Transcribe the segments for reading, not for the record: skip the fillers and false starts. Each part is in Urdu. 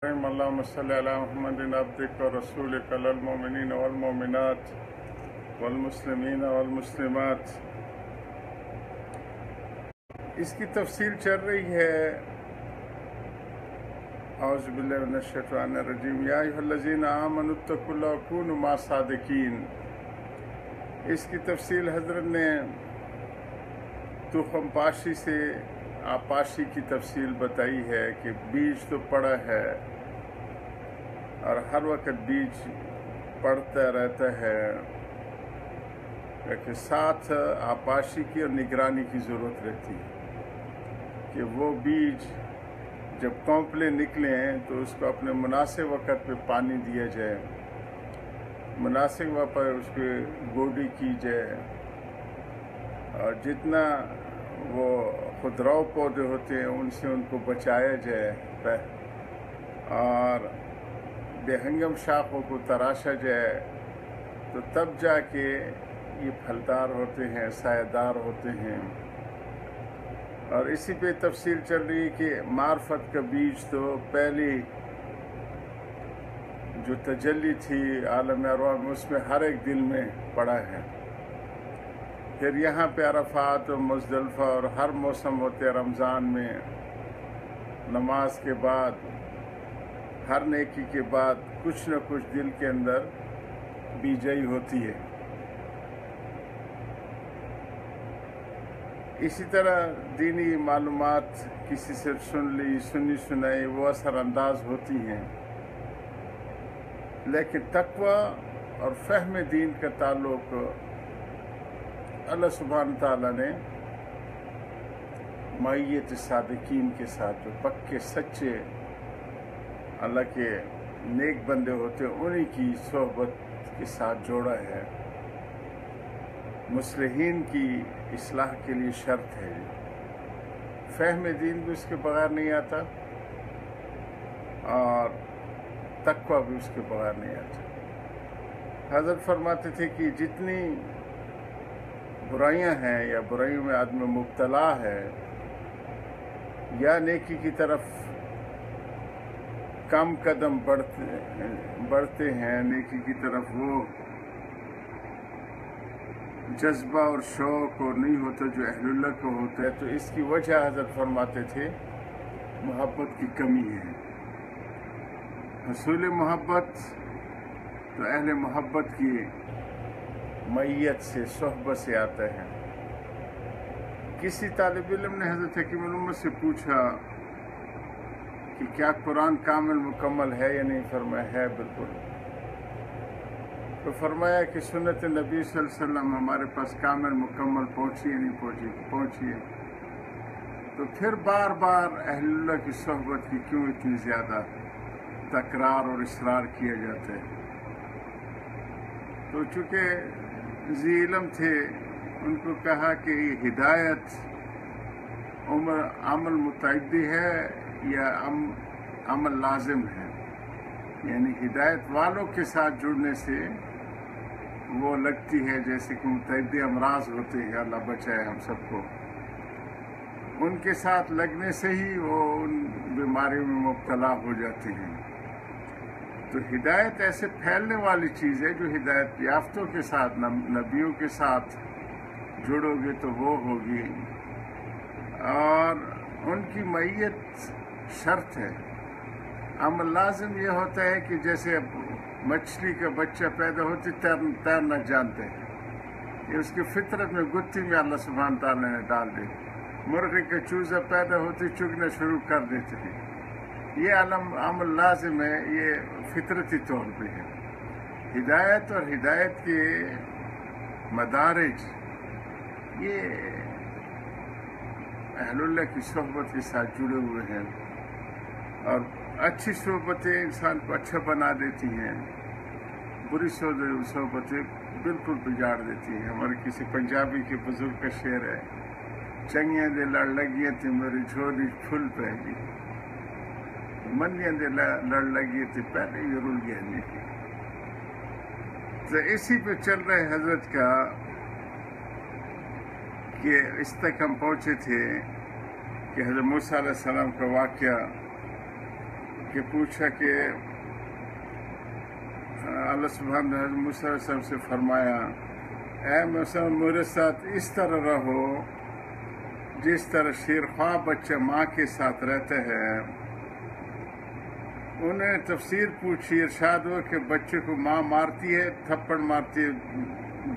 اللهم صل على محمد عبدك ورسولك للمؤمنين والمؤمنات والمسلمین والمسلمات۔ اس کی تفصیل چل رہی ہے۔ اعوذ باللہ من الشیطان الرجیم، یا ایھا الذین آمنوا اتقوا اللہ وکونوا مع الصادقین۔ اس کی تفصیل حضرت نے تخم پاشی سے آپاشی کی تفصیل بتائی ہے کہ بیج تو پڑا ہے اور ہر وقت بیج پڑتا رہتا ہے، لیکن ساتھ آپاشی کی اور نگرانی کی ضرورت رہتی ہے کہ وہ بیج جب کونپلے نکلیں تو اس کو اپنے مناسب وقت پہ پانی دیا جائے، مناسب وقت پر اس کی گوڈی کی جائے، اور جتنا وہ خودرو پودے ہوتے ہیں ان سے ان کو بچایا جائے، اور بے ہنگم شاخوں کو تراشا جائے، تو تب جا کے یہ پھلدار ہوتے ہیں، سایہ دار ہوتے ہیں۔ اور اسی پہ تفصیل چل رہی ہے کہ معرفت کا بیج تو پہلی جو تجلی تھی عالم ارواح میں، اس میں ہر ایک دل میں پڑا ہے۔ پھر یہاں پہ عرفات اور مزدلفہ اور ہر موسم ہوتے رمضان میں، نماز کے بعد، ہر نیکی کے بعد کچھ نہ کچھ دل کے اندر بیجائی ہوتی ہے۔ اسی طرح دینی معلومات کسی سے سن لی، سنی سنائی، وہ اثر انداز ہوتی ہیں، لیکن تقوی اور فہم دین کا تعلق اللہ سبحانہ تعالیٰ نے معیت صادقین کے ساتھ، جو پکے سچے اللہ کے نیک بندے ہوتے ہیں، انہی کی صحبت کے ساتھ جوڑا ہے۔ مصلحین کی اصلاح کے لیے شرط ہے، فہم دین بھی اس کے بغیر نہیں آتا اور تقوی بھی اس کے بغیر نہیں آتا۔ حضرت فرماتے تھے کہ جتنی برائیاں ہیں یا برائیوں میں آدمی مبتلا ہے، یا نیکی کی طرف کم قدم بڑھتے ہیں، نیکی کی طرف وہ جذبہ اور شوق اور نہیں ہوتا جو اہل اللہ کو ہوتا ہے، تو اس کی وجہ حضرت فرماتے تھے محبت کی کمی ہے۔ حصول محبت تو اہل محبت کی معیت سے، صحبت سے آتا ہے۔ کسی طالب علم نے حضرت حکیم الامت سے پوچھا کہ کیا قرآن کامل مکمل ہے یا نہیں؟ فرمایا ہے بالکل۔ تو فرمایا کہ سنت نبی صلی اللہ علیہ وسلم ہمارے پاس کامل مکمل پہنچی یا نہیں پہنچی ہے، تو پھر بار بار اہل اللہ کی صحبت کی کیوں اتنی زیادہ تکرار اور اصرار کیا جاتا ہے؟ تو چونکہ ذی علم تھے، ان کو کہا کہ یہ ہدایت عمل متعدی ہے یا عمل لازم ہے، یعنی ہدایت والوں کے ساتھ جڑنے سے وہ لگتی ہے جیسے کہ متعدی امراض ہوتے ہیں، اللہ بچائے ہم سب کو، ان کے ساتھ لگنے سے ہی وہ ان بیماریوں میں مبتلا ہو جاتے ہیں۔ تو ہدایت ایسے پھیلنے والی چیز ہے جو ہدایت یافتوں کے ساتھ، نبیوں کے ساتھ جڑو گے تو وہ ہوگی، اور ان کی معیت شرط ہے۔ عمل لازم یہ ہوتا ہے کہ جیسے مچھلی کا بچہ پیدا ہوتی تیرنا جانتے ہیں، یہ اس کی فطرت میں گتھی میں اللہ سبحانہ تعالیٰ نے ڈال دی۔ مرغی کا چوزہ پیدا ہوتی چگنا شروع کر دیتے ہیں، یہ عمل لازم ہے، یہ فطرتی طور پہ ہے۔ ہدایت اور ہدایت کے مدارج یہ اہل اللہ کی صحبت کے ساتھ جڑے ہوئے ہیں، اور اچھی صحبتیں انسان کو اچھا بنا دیتی ہیں، بری صحبتیں بالکل بگاڑ دیتی ہیں۔ ہمارے کسی پنجابی کے بزرگ کا شعر ہے، چنگیاں دے لڑ لگیاں تھی میری جھولی پھل پہ گئی، منیاں دے لڑ لگی تھی پہلے ہی رل گیا نہیں۔ تو اسی پہ چل رہے حضرت کا کہ اس تک ہم پہنچے تھے کہ حضرت موسیٰ علیہ السلام کا واقعہ کہ پوچھا کہ اللہ سبحانہ حضرت موسیٰ علیہ السلام سے فرمایا اے موسیٰ میرے ساتھ اس طرح رہو جس طرح شیرخوار بچہ ماں کے ساتھ رہتا ہے. انہیں تفسیر پوچھی، ارشاد ہوا کہ بچے کو ماں مارتی ہے، تھپڑ مارتی ہے،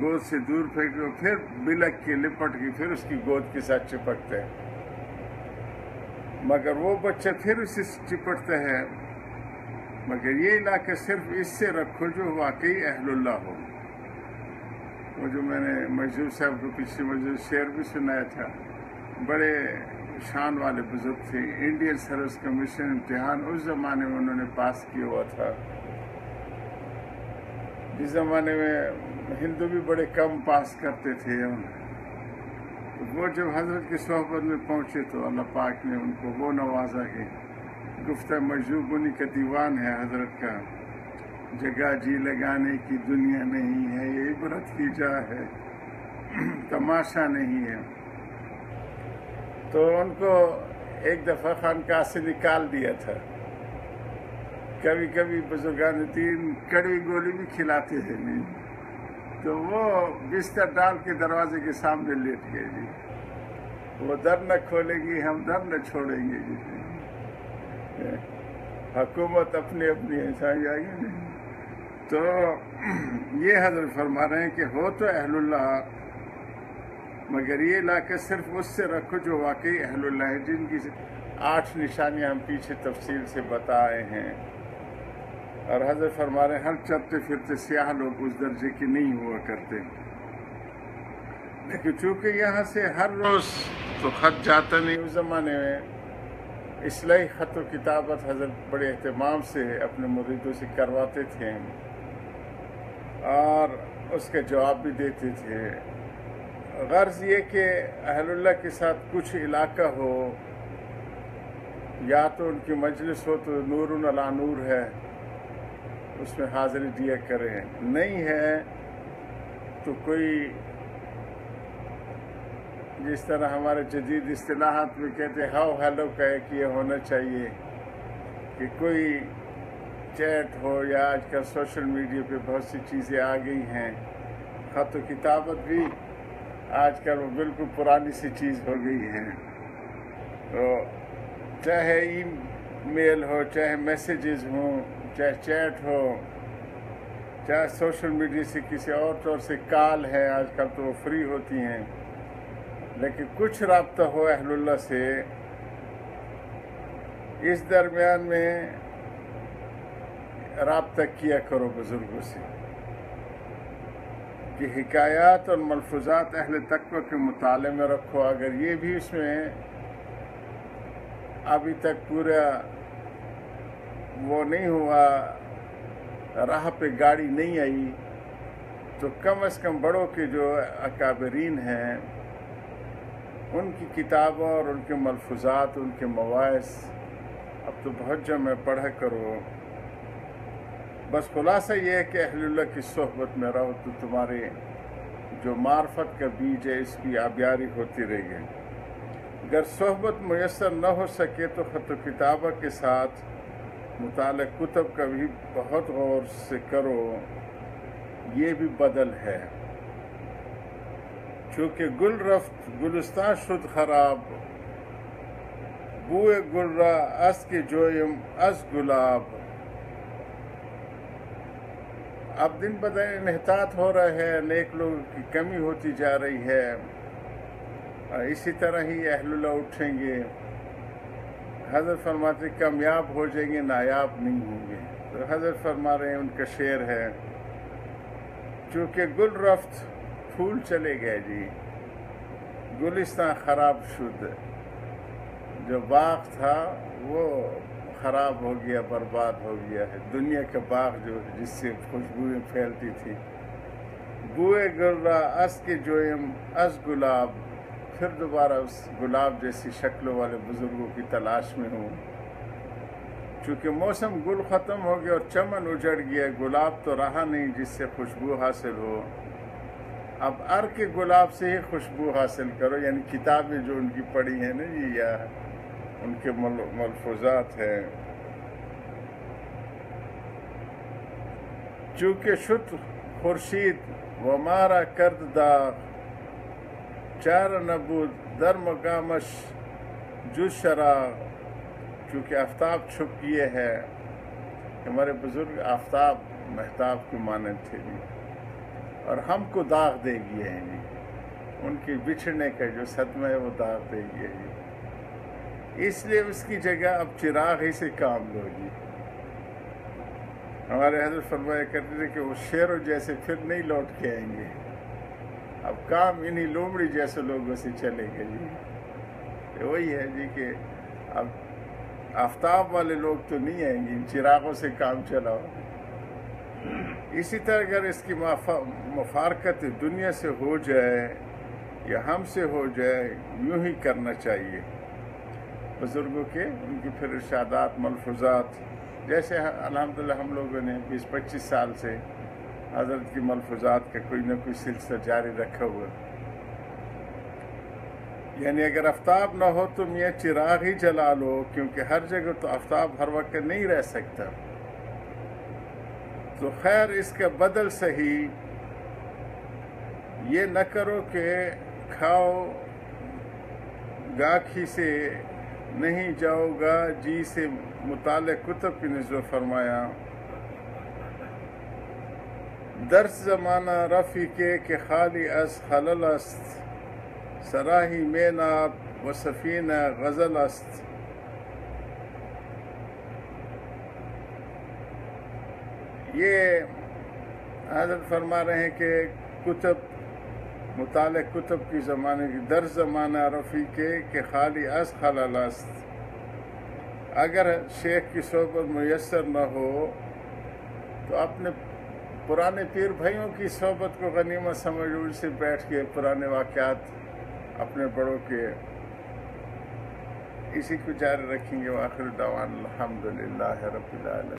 گود سے دور پھینک کے پھر بلک کے لپٹ کے پھر اس کی گود کے ساتھ چپکتا ہے، مگر وہ بچہ پھر اسے چپٹتا ہے. مگر یہ علاقہ صرف اس سے رکھو جو واقعی اہل اللہ ہو. وہ جو میں نے مجذوب صاحب کو پچھلے مجذوب شعر بھی سنایا تھا، بڑے شان والے بزرگ تھے. انڈین سروس کمیشن امتحان اس زمانے میں انہوں نے پاس کیا ہوا تھا، جس زمانے میں ہندو بھی بڑے کم پاس کرتے تھے. وہ جب حضرت کی صحبت میں پہنچے تو اللہ پاک نے ان کو وہ نوازا کہ گفتہ مجذوب انہی کا دیوان ہے حضرت کا، جگہ جی لگانے کی دنیا نہیں ہے، یہ عبرت کی جا ہے، تماشا نہیں ہے. تو ان کو ایک دفعہ خانقاہ سے نکال دیا تھا. کبھی کبھی بزرگان دین کڑوی گولی بھی کھلاتے تھے جی، تو وہ بستر ڈال کے دروازے کے سامنے لیٹ گئے جی. وہ در نہ کھولے گی، ہم در نہ چھوڑیں گے جی. حکومت اپنی اپنی ایسائی آئی نہیں. تو یہ حضرت فرما رہے ہیں کہ ہو تو اہل اللہ، مگر یہ علاقہ صرف اس سے رکھو جو واقعی اہل اللہ ہے، جن کی 8 نشانیاں ہم پیچھے تفصیل سے بتائے ہیں. اور حضرت فرما رہے ہیں ہر چلتے پھرتے سیاہ لوگ اس درجے کے نہیں ہوا کرتے. لیکن چونکہ یہاں سے ہر روز تو خط جاتا نہیں، اس زمانے میں اصلاحی خط و کتابت حضرت بڑے اہتمام سے اپنے مریدوں سے کرواتے تھے اور اس کا جواب بھی دیتے تھے. غرض یہ کہ اہل اللہ کے ساتھ کچھ علاقہ ہو، یا تو ان کی مجلس ہو تو نور علی نور ہے، اس میں حاضری دیا کریں، نہیں ہے تو کوئی جس طرح ہمارے جدید اصطلاحات میں کہتے ہیں ہاؤ ہیلو کا ایک یہ ہونا چاہیے کہ کوئی چیٹ ہو، یا آج کل سوشل میڈیا پہ بہت سی چیزیں آ گئی ہیں. خط و کتابت بھی آج کل وہ بالکل پرانی سی چیز ہو گئی ہے. تو چاہے ای میل ہو، چاہے میسیجز ہوں، چاہے چیٹ ہو، چاہے سوشل میڈیا سے کسی اور طور سے کال ہے، آج کل تو وہ فری ہوتی ہیں، لیکن کچھ رابطہ ہو اہل اللہ سے. اس درمیان میں رابطہ کیا کرو بزرگوں سے کہ حکایات اور ملفوظات اہل تقوی کے مطالعے میں رکھو. اگر یہ بھی اس میں ابھی تک پورا وہ نہیں ہوا، راہ پہ گاڑی نہیں آئی، تو کم از کم بڑوں کے جو اکابرین ہیں ان کی کتابوں اور ان کے ملفوظات، ان کے مواعظ اب تو بہت جمع پڑھا کرو. بس خلاصہ یہ ہے کہ اہل اللہ کی صحبت میں رہو تو تمہارے جو معرفت کا بیج ہے اس کی آبیاری ہوتی رہے گی. اگر صحبت میسر نہ ہو سکے تو خط و کتابہ کے ساتھ مطالعہ کتب کا بھی بہت غور سے کرو، یہ بھی بدل ہے. چونکہ گل رفت گلستان شد خراب، بوئے گل را از کے جویم از گلاب. اب دن بدن انحطاط ہو رہا ہے، نیک لوگوں کی کمی ہوتی جا رہی ہے، اور اسی طرح ہی اہل اللہ اٹھیں گے. حضرت فرماتے کامیاب ہو جائیں گے، نایاب نہیں ہوں گے. تو حضرت فرما رہے ہیں ان کا شعر ہے چونکہ گل رفت پھول چلے گئے جی، گلستان خراب شد، جو باغ تھا وہ خراب ہو گیا، برباد ہو گیا ہے. دنیا کا باغ جو جس سے خوشبوئیں پھیلتی تھی. بوئے گل را از کے جویم از گلاب، پھر دوبارہ اس گلاب جیسی شکلوں والے بزرگوں کی تلاش میں ہوں. چونکہ موسم گل ختم ہو گیا اور چمن اجڑ گیا، گلاب تو رہا نہیں جس سے خوشبو حاصل ہو. اب کے گلاب سے ہی خوشبو حاصل کرو، یعنی کتابیں جو ان کی پڑھی ہیں نا جی، یا ان کے ملفوظات ہیں، چونکہ شد خورشید و مارا کرد داغ، چار نبود در مقامش جز شراغ، چونکہ آفتاب چھپ گئے ہے. ہمارے بزرگ آفتاب مہتاب کے مانند تھے جی، اور ہم کو داغ دے گئے ہیں جی. ان کے بچھڑنے کا جو صدمہ ہے وہ داغ دے گئے جی. اس لیے اس کی جگہ اب چراغ ہی سے کام لو جی. ہمارے حضرت فرمایا کرتے تھے کہ وہ شیروں جیسے پھر نہیں لوٹ کے آئیں گے، اب کام انہی لومڑی جیسے لوگوں سے چلے گا جی. وہی ہے جی کہ اب آفتاب والے لوگ تو نہیں آئیں گے، ان چراغوں سے کام چلاؤ. اسی طرح اگر اس کی مفارقت دنیا سے ہو جائے یا ہم سے ہو جائے، یوں ہی کرنا چاہیے. بزرگوں کے ان کی پھر ارشادات ملفوظات، جیسے الحمدللہ ہم لوگوں نے 20-25 سال سے حضرت کی ملفوظات کا کوئی نہ کوئی سلسلہ جاری رکھا ہوا. یعنی اگر آفتاب نہ ہو تم یہ چراغ ہی جلا لو، کیونکہ ہر جگہ تو آفتاب ہر وقت نہیں رہ سکتا. تو خیر اس کا بدل صحیح یہ نہ کرو کہ کھاؤ گاکھی سے نہیں جاؤ گا جی سے. مطالعہ کتب کی نسبت فرمایا درس زمانہ رفی کے کہ خالی از خلل است، سراہی میں ناب و سفینہ غزل است. یہ حضرت فرما رہے ہیں کہ کتب مطالعہ کتب کی زمانے کی درس زمانہ رفی کے کہ خالی از خلل است. اگر شیخ کی صحبت میسر نہ ہو تو اپنے پرانے پیر بھائیوں کی صحبت کو غنیمت سمجھ، ان سے بیٹھ کے پرانے واقعات اپنے بڑوں کے اسی کو جاری رکھیں گے. وآخر دعوانا الحمدللہ رب العالمین.